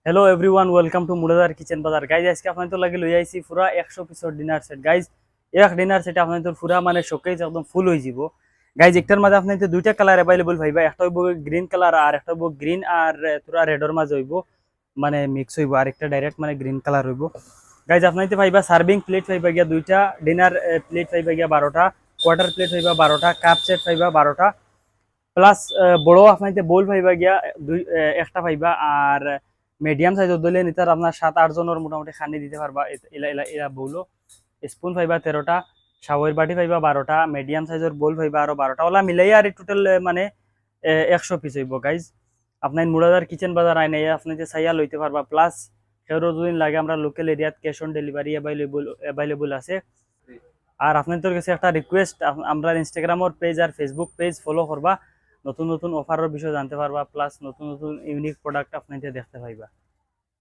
Hello everyone welcome to मुरादार kitchen बाजार guys आज के আপনাদের লাগে লই আইছি পুরা 100 পিসর ডিনার সেট গাইজ এক ডিনার সেট আপনাদের পুরা মানে শোকেজ একদম ফুল হই যাব গাইজ একটার মাঝে আপনাদের দুইটা কালার अवेलेबल ভাইবা একটা হইব গ্রিন কালার আর একটা হইব গ্রিন আর পুরা রেডর মাঝে হইব মানে মিক্স হইব আর একটা ডাইরেক্ট মানে গ্রিন কালার হইব গাইজ আপনাদের ভাইবা সার্ভিং প্লেট ভাইবা গিয়া দুইটা ডিনার প্লেট ভাইবা গিয়া 12টা কোয়ার্টার প্লেট ভাইবা 12টা কাপ সেট ভাইবা 12টা প্লাস বড় আপনাদের বোল ভাইবা গিয়া দুই একটা ভাইবা আর মিডিয়াম সাইজের দলে নিতার আপনার 7-8 জনের মোটামুটি খানি দিতে পারবা এলা বউলো স্পুন পাইবা 13টা শাওয়ার বাটি পাইবা 12টা মিডিয়াম সাইজের বোল পাইবা আরো 12টা ওলা মিলাই আর টোটাল মানে 100 পিস হইব গাইজ আপনার মুরাদার কিচেন বাজার আইনে আপনি যে চাইয়া লইতে পারবা প্লাস সেরো যদি লাগে আমরা লোকাল এরিয়াত ক্যাশ অন ডেলিভারি অ্যাভেলেবল আছে আর আপনাদের কাছে একটা রিকোয়েস্ট আমরা ইনস্টাগ্রামের পেজ আর ফেসবুক পেজ ফলো করবা নতুন নতুন অফারের বিষয় জানতে পারবা প্লাস নতুন নতুন ইউনিক প্রোডাক্ট আপনাদের দেখতে পাইবা।